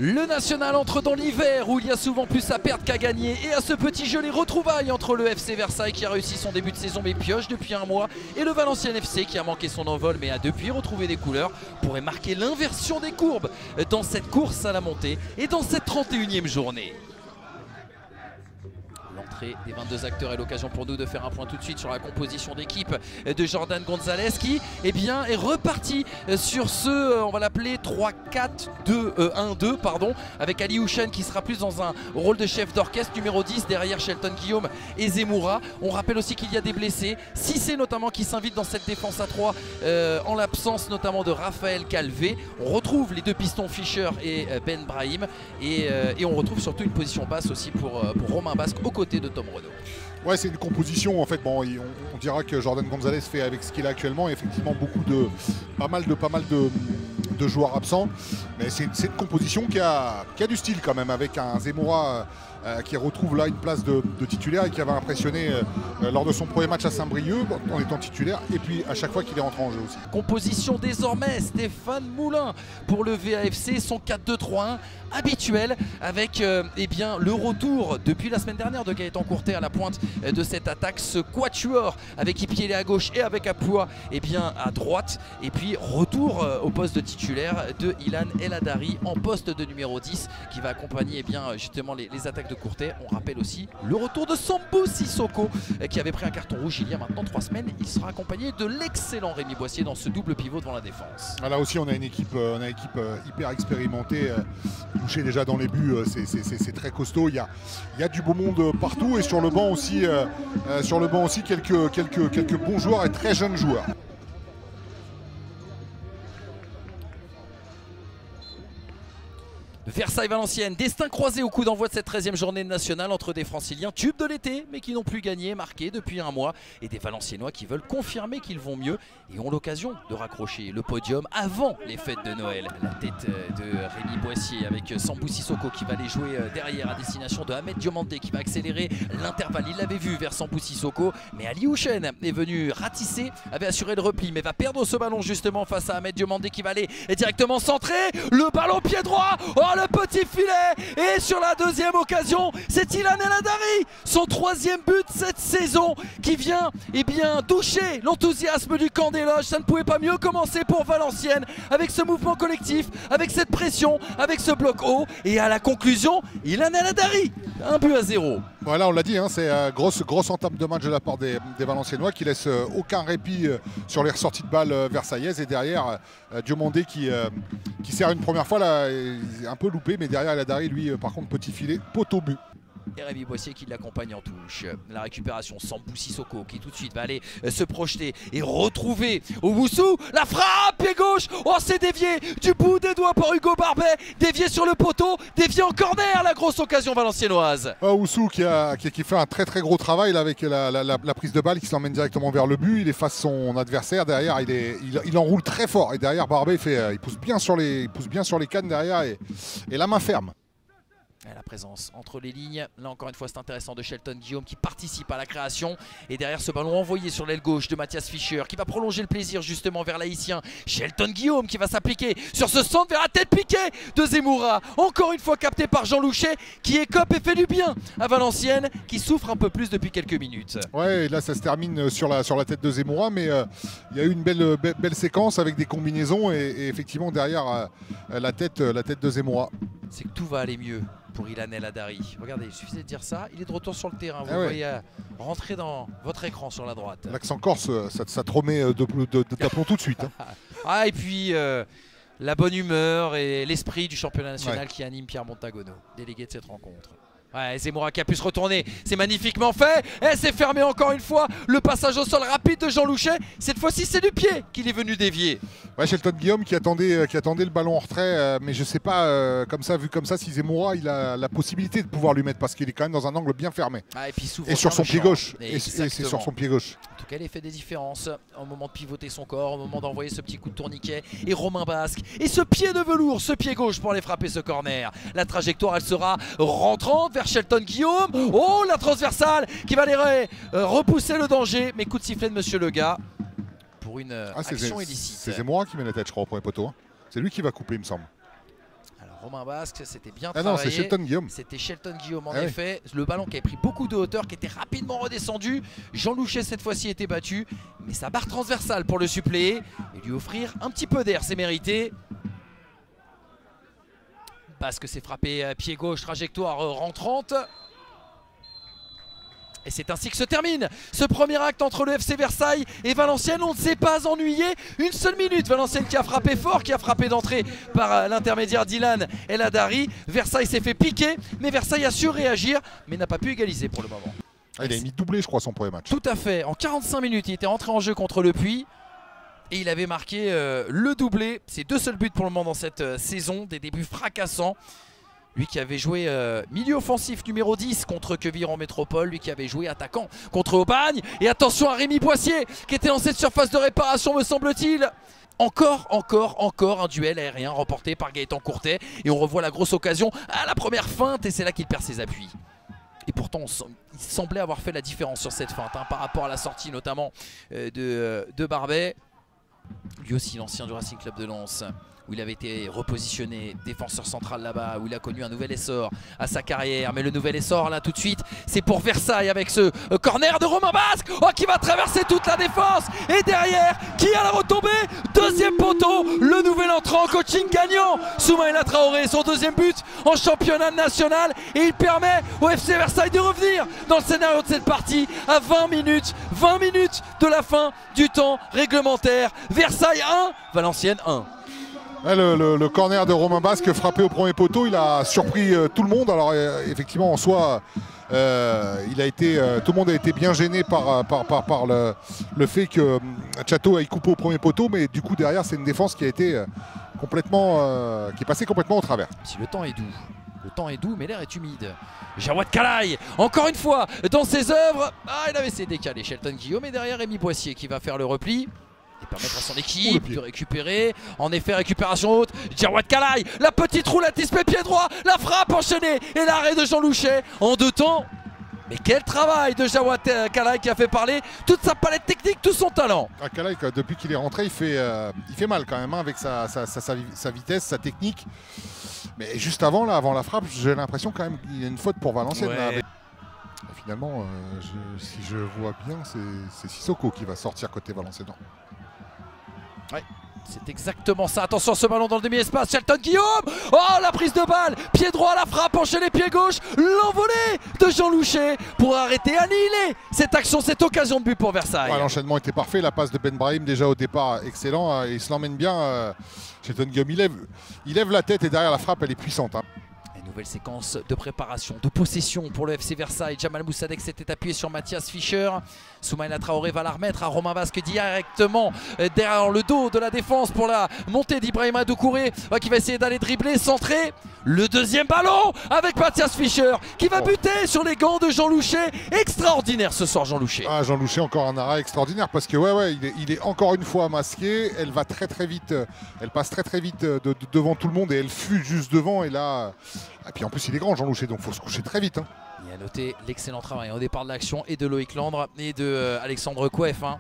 Le national entre dans l'hiver où il y a souvent plus à perdre qu'à gagner, et à ce petit jeu les retrouvailles entre le FC Versailles qui a réussi son début de saison mais pioche depuis un mois, et le Valenciennes FC qui a manqué son envol mais a depuis retrouvé des couleurs, pourrait marquer l'inversion des courbes dans cette course à la montée et dans cette 31e journée. L'entrée des 22 acteurs est l'occasion pour nous de faire un point tout de suite sur la composition d'équipe de Jordan Gonzalez qui est reparti sur ce, on va l'appeler 3-4-2-1-2 pardon, avec Ali Houchen qui sera plus dans un rôle de chef d'orchestre, numéro 10 derrière Shelton Guillaume et Zemmoura. On rappelle aussi qu'il y a des blessés, Cissé notamment qui s'invite dans cette défense à 3 en l'absence notamment de Raphaël Calvé. On retrouve les deux pistons Fischer et Ben Brahim et on retrouve surtout une position basse aussi pour Romain Basque aux côtés de Tom Renaud. Ouais, c'est une composition en fait. Bon, on dira que Jordan Gonzalez fait avec ce qu'il a actuellement, et effectivement pas mal de joueurs absents, mais c'est une composition qui a du style quand même, avec un Zemmoura qui retrouve là une place de titulaire et qui avait impressionné lors de son premier match à Saint-Brieuc en étant titulaire, et puis à chaque fois qu'il est rentré en jeu aussi. Composition désormais Stéphane Moulin pour le VAFC, son 4-2-3-1 habituel avec le retour depuis la semaine dernière de Gaëtan Courtet à la pointe de cette attaque, ce quatuor avec Ipiélé à gauche et avec Apoua à droite, et puis retour au poste de titulaire de Ilan El Hadari en poste de numéro 10 qui va accompagner justement les attaques de Courtet. On rappelle aussi le retour de Sambou Sissoko qui avait pris un carton rouge il y a maintenant 3 semaines. Il sera accompagné de l'excellent Rémi Boissier dans ce double pivot devant la défense. Là aussi on a une équipe hyper expérimentée. Touché déjà dans les buts, c'est très costaud. Il y a du beau monde partout, et sur le banc aussi, quelques bons joueurs et très jeunes joueurs. Versailles-Valenciennes, destin croisé au coup d'envoi de cette 13e journée nationale entre des Franciliens tubes de l'été mais qui n'ont plus gagné, marqué depuis un mois, et des Valenciennois qui veulent confirmer qu'ils vont mieux et ont l'occasion de raccrocher le podium avant les fêtes de Noël. La tête de Rémi Boissier avec Sambou Sissoko qui va les jouer derrière à destination de Ahmed Diomandé qui va accélérer l'intervalle. Il l'avait vu vers Sambou Sissoko, mais Ali Houchen est venu ratisser, avait assuré le repli mais va perdre ce ballon justement face à Ahmed Diomandé qui va aller directement centrer. Le ballon pied droit, oh le petit filet, et sur la deuxième occasion c'est Ilan El Hadari, son 3e but cette saison qui vient toucher l'enthousiasme du camp des loges. Ça ne pouvait pas mieux commencer pour Valenciennes avec ce mouvement collectif, avec cette pression, avec ce bloc haut, et à la conclusion Ilan El Hadari, 1-0. Voilà, on l'a dit, c'est grosse entame de match de la part des Valenciennois qui laisse aucun répit sur les ressorties de balles versaillaises, et derrière Diomandé qui sert une première fois là, un peu loupé, mais derrière El Hadari, lui par contre petit filet, poteau but. Et Rémi Boissier qui l'accompagne en touche. La récupération, Sambou Sissoko qui tout de suite va aller se projeter et retrouver Owusu. La frappe, pied gauche, oh c'est dévié du bout des doigts par Hugo Barbet, dévié sur le poteau, dévié en corner, la grosse occasion valenciennoise. Owusu qui fait un très gros travail là, avec la prise de balle qui l'emmène directement vers le but. Il efface son adversaire, derrière il enroule très fort, et derrière Barbet il pousse bien sur les cannes derrière, et la main ferme. La présence entre les lignes, là encore une fois c'est intéressant, de Shelton Guillaume qui participe à la création, et derrière ce ballon envoyé sur l'aile gauche de Mathias Fischer qui va prolonger le plaisir justement vers l'haïtien Shelton Guillaume qui va s'appliquer sur ce centre vers la tête piquée de Zemmoura, encore une fois capté par Jean Louchet qui écope et fait du bien à Valenciennes qui souffre un peu plus depuis quelques minutes. Ouais, et là ça se termine sur la tête de Zemmoura, mais il y a eu une belle séquence avec des combinaisons, et effectivement derrière la tête de Zemmoura. C'est que tout va aller mieux pour Ilan El Hadari. Regardez, il suffisait de dire ça, il est de retour sur le terrain. Vous voyez rentrer dans votre écran sur la droite. L'accent corse, ça te remet d'aplomb tout de suite. Et puis la bonne humeur et l'esprit du championnat national qui anime Pierre Montagono, délégué de cette rencontre. Zemmoura qui a pu se retourner, c'est magnifiquement fait, et c'est fermé encore une fois. Le passage au sol rapide de Jean Louchet, cette fois-ci c'est du pied qu'il est venu dévier. Shelton Guillaume qui attendait le ballon en retrait, mais je sais pas, vu comme ça, si Zemmoura il a la possibilité de pouvoir lui mettre, parce qu'il est quand même dans un angle bien fermé. Et puis et sur son pied gauche. Et c'est sur son pied gauche. En tout cas, il fait des différences au moment de pivoter son corps, au moment d'envoyer ce petit coup de tourniquet. Et Romain Basque, et ce pied de velours, ce pied gauche pour aller frapper ce corner. La trajectoire, elle sera rentrante vers Shelton Guillaume. Oh, la transversale qui va aller repousser le danger. Mais coup de sifflet de Monsieur Lega pour une action illicite. C'est Zemmoura qui met la tête, je crois, au premier poteau. C'est lui qui va couper, il me semble. Alors, Romain Basque, c'était bien Ah travaillé. non, c'est Shelton Guillaume. C'était Shelton Guillaume en Ah effet. Le ballon qui avait pris beaucoup de hauteur, qui était rapidement redescendu. Jean Louchet cette fois-ci était battu. Mais sa barre transversale pour le suppléer et lui offrir un petit peu d'air, c'est mérité. Basque s'est frappé pied gauche, trajectoire rentrante. Et c'est ainsi que se termine ce premier acte entre le FC Versailles et Valenciennes. On ne s'est pas ennuyé une seule minute. Valenciennes qui a frappé fort, qui a frappé d'entrée par l'intermédiaire d'Ilan El Hadari. Versailles s'est fait piquer, mais Versailles a su réagir, mais n'a pas pu égaliser pour le moment. Ah, il a mis doublé, je crois, son premier match. Tout à fait. En 45 minutes, il était rentré en jeu contre Le Puy. Et il avait marqué le doublé. C'est 2 seuls buts pour le moment dans cette saison. Des débuts fracassants. Lui qui avait joué milieu offensif numéro 10 contre Quevilly en métropole. Lui qui avait joué attaquant contre Aubagne. Et attention à Rémi Boissier qui était dans cette surface de réparation, me semble-t-il. Encore un duel aérien remporté par Gaëtan Courtet. Et on revoit la grosse occasion à la première feinte. Et c'est là qu'il perd ses appuis. Et pourtant, il semblait avoir fait la différence sur cette feinte, hein, par rapport à la sortie notamment de Barbet. Lui aussi, l'ancien du Racing Club de Lens, où il avait été repositionné défenseur central là-bas, où il a connu un nouvel essor à sa carrière. Mais le nouvel essor là tout de suite, c'est pour Versailles avec ce corner de Romain Basque, qui va traverser toute la défense. Et derrière, qui a la retombée? Deuxième poteau, le nouvel entrant, coaching gagnant, Soumaïla Traoré, son deuxième but en championnat national. Et il permet au FC Versailles de revenir dans le scénario de cette partie à 20 minutes de la fin du temps réglementaire. Versailles 1, Valenciennes 1. Le corner de Romain Basque frappé au premier poteau, il a surpris tout le monde. Alors effectivement en soi, tout le monde a été bien gêné par le fait que Chateau aille couper au premier poteau, mais du coup derrière c'est une défense qui a été qui est passée complètement au travers. Si le temps est doux. Le temps est doux, mais l'air est humide. Jawad Kalaï, encore une fois, dans ses œuvres. Ah, il avait essayé de décaler Shelton Guillaume, et derrière Rémi Boissier qui va faire le repli. Et permettre à son équipe de récupérer. En effet, récupération haute. Jawad Kalaï, la petite roulette, il se met pied droit. La frappe enchaînée et l'arrêt de Jean Louchet en 2 temps. Mais quel travail de Jawad Kalaï qui a fait parler toute sa palette technique, tout son talent. Ah, Kalaï, depuis qu'il est rentré, il fait mal quand même, hein, avec sa vitesse, sa technique. Mais juste avant la frappe, j'ai l'impression quand même qu'il y a une faute pour Valenciennes. Ouais. Là, finalement, si je vois bien, c'est Sissoko qui va sortir côté Valenciennes. Ouais, c'est exactement ça. Attention à ce ballon dans le demi-espace. Shelton Guillaume. Oh, la prise de balle. Pied droit, la frappe, enchaîné pied gauche. L'envolée de Jean Louchet pour arrêter, annihiler cette action, cette occasion de but pour Versailles. Ouais, l'enchaînement était parfait. La passe de Ben Brahim déjà au départ, excellent. Il se l'emmène bien. Shelton Guillaume, il lève la tête et derrière la frappe, elle est puissante. Hein. Nouvelle séquence de préparation, de possession pour le FC Versailles. Jamal Moussadek s'était appuyé sur Mathias Fischer. Soumaïla Traoré va la remettre à Romain Basque directement derrière le dos de la défense pour la montée d'Ibrahima Doucouré qui va essayer d'aller dribbler, centrer. Le deuxième ballon avec Mathias Fischer qui va buter sur les gants de Jean Louchet. Extraordinaire ce soir Jean Louchet. Ah, Jean Louchet, encore un arrêt extraordinaire parce que il est encore une fois masqué. Elle va très vite, elle passe très vite devant tout le monde et elle fuse juste devant. Et là, et puis en plus il est grand Jean Louchet, donc il faut se coucher très vite. Hein. Il a noté l'excellent travail au départ de l'action et de Loïc Landre et de Alexandre Kouef. Hein.